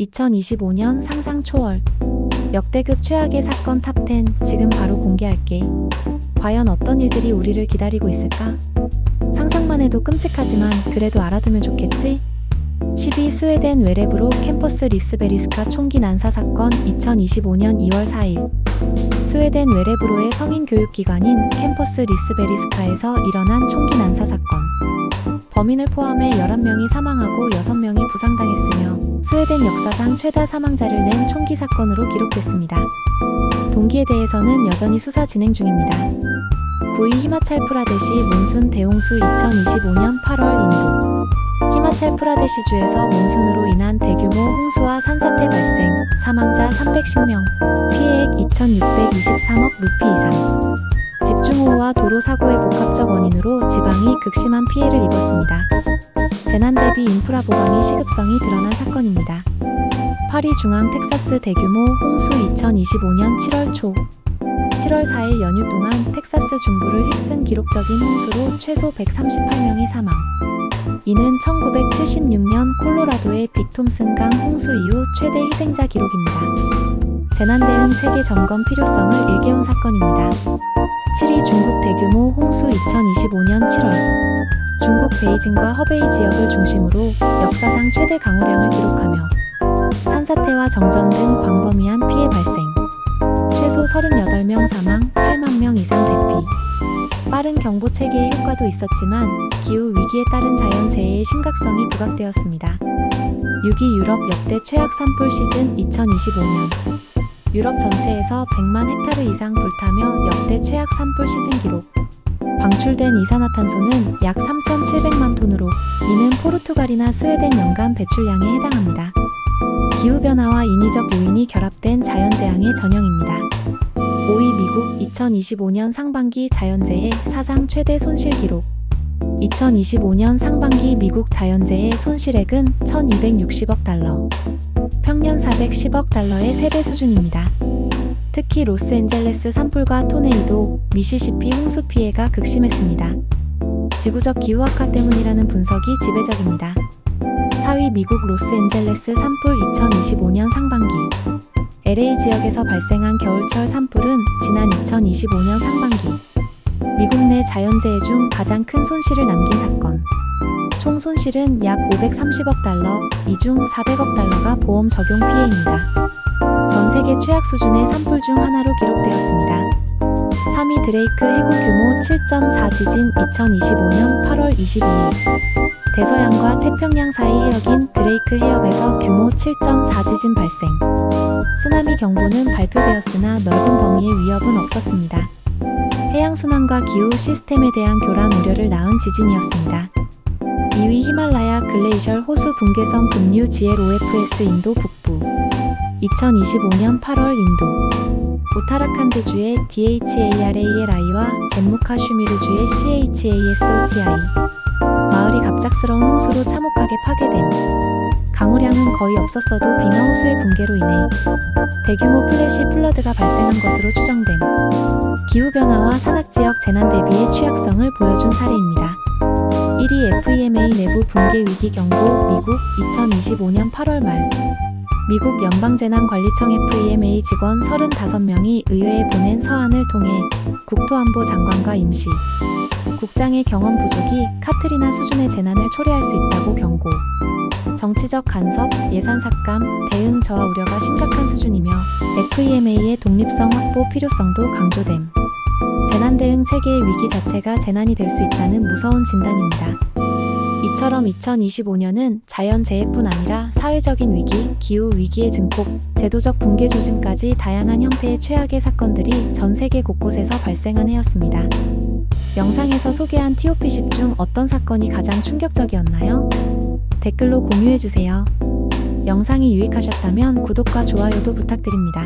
2025년 상상 초월 역대급 최악의 사건 탑10 지금 바로 공개할게. 과연 어떤 일들이 우리를 기다리고 있을까? 상상만 해도 끔찍하지만 그래도 알아두면 좋겠지? 12. 스웨덴 웨레브로 캠퍼스 리스베리스카 총기 난사 사건 2025년 2월 4일 스웨덴 웨레브로의 성인 교육기관인 캠퍼스 리스베리스카에서 일어난 총기 난사 사건. 범인을 포함해 11명이 사망하고 6명이 부상당했으며 스웨덴 역사상 최다 사망자를 낸 총기 사건으로 기록됐습니다. 동기에 대해서는 여전히 수사 진행 중입니다. 9위 히마찰 프라데시 몬순 대홍수 2025년 8월 인도 히마찰 프라데시주에서 몬순으로 인한 대규모 홍수와 산사태 발생, 사망자 310명, 피해액 2,623억 루피 이상. 집중호우와 도로 사고의 복합적 원인으로 지방이 극심한 피해를 입었습니다. 재난 대비 인프라 보강의 시급성이 드러난 사건입니다. 파리 중앙 텍사스 대규모 홍수 2025년 7월 초 7월 4일 연휴 동안 텍사스 중부를 휩쓴 기록적인 홍수로 최소 138명이 사망. 이는 1976년 콜로라도의 빅톰슨강 홍수 이후 최대 희생자 기록입니다. 재난 대응 체계 점검 필요성을 일깨운 사건입니다. 7위 중국 대규모 홍수 2025년 7월 중국 베이징과 허베이 지역을 중심으로 역사상 최대 강우량을 기록하며 산사태와 정전 등 광범위한 피해 발생. 최소 38명 사망, 8만 명 이상 대피. 빠른 경보 체계의 효과도 있었지만 기후 위기에 따른 자연재해의 심각성이 부각되었습니다. 6위 유럽 역대 최악 산불 시즌 2025년 유럽 전체에서 100만 헥타르 이상 불타며 역대 최악 산불 시즌 기록. 방출된 이산화탄소는 약 3,700만 톤으로 이는 포르투갈이나 스웨덴 연간 배출량에 해당합니다. 기후변화와 인위적 요인이 결합된 자연재앙의 전형입니다. 5위 미국 2025년 상반기 자연재해 사상 최대 손실 기록. 2025년 상반기 미국 자연재해 손실액은 1,260억 달러. 평년 410억 달러의 3배 수준입니다. 특히 로스앤젤레스 산불과 토네이도, 미시시피 홍수 피해가 극심했습니다. 지구적 기후악화 때문이라는 분석이 지배적입니다. 4위 미국 로스앤젤레스 산불 2025년 상반기 LA 지역에서 발생한 겨울철 산불은 지난 2025년 상반기 미국 내 자연재해 중 가장 큰 손실을 남긴 사건. 총 손실은 약 530억 달러, 이 중 400억 달러가 보험 적용 피해입니다. 전 세계 최악 수준의 산불 중 하나로 기록되었습니다. 3위 드레이크 해구 규모 7.4 지진 2025년 8월 22일 대서양과 태평양 사이 해역인 드레이크 해협에서 규모 7.4 지진 발생. 쓰나미 경보는 발표되었으나 넓은 범위의 위협은 없었습니다. 해양순환과 기후 시스템에 대한 교란 우려를 낳은 지진이었습니다. 2위 히말라야 글레이셜 호수 붕괴성 분류 지엘 OFS 인도 북부 2025년 8월 인도 우타라칸드주의 DHARALI와 잼무 카슈미르주의 CHASOTI 마을이 갑작스러운 홍수로 참혹하게 파괴됨. 강우량은 거의 없었어도 빙하 호수의 붕괴로 인해 대규모 플래시 플러드가 발생한 것으로 추정됨. 기후변화와 산악지역 재난 대비의 취약성을 보여준 사례입니다. 1위 FEMA 내부 붕괴 위기 경보 미국 2025년 8월 말 미국 연방재난관리청 FEMA 직원 35명이 의회에 보낸 서한을 통해 국토안보 장관과 임시 국장의 경험 부족이 카트리나 수준의 재난을 초래할 수 있다고 경고. 정치적 간섭, 예산 삭감, 대응 저하 우려가 심각한 수준이며 FEMA의 독립성 확보 필요성도 강조됨. 재난 대응 체계의 위기 자체가 재난이 될 수 있다는 무서운 진단입니다. 이처럼 2025년은 자연재해뿐 아니라 사회적인 위기, 기후 위기의 증폭, 제도적 붕괴 조짐까지 다양한 형태의 최악의 사건들이 전 세계 곳곳에서 발생한 해였습니다. 영상에서 소개한 TOP10 중 어떤 사건이 가장 충격적이었나요? 댓글로 공유해주세요. 영상이 유익하셨다면 구독과 좋아요도 부탁드립니다.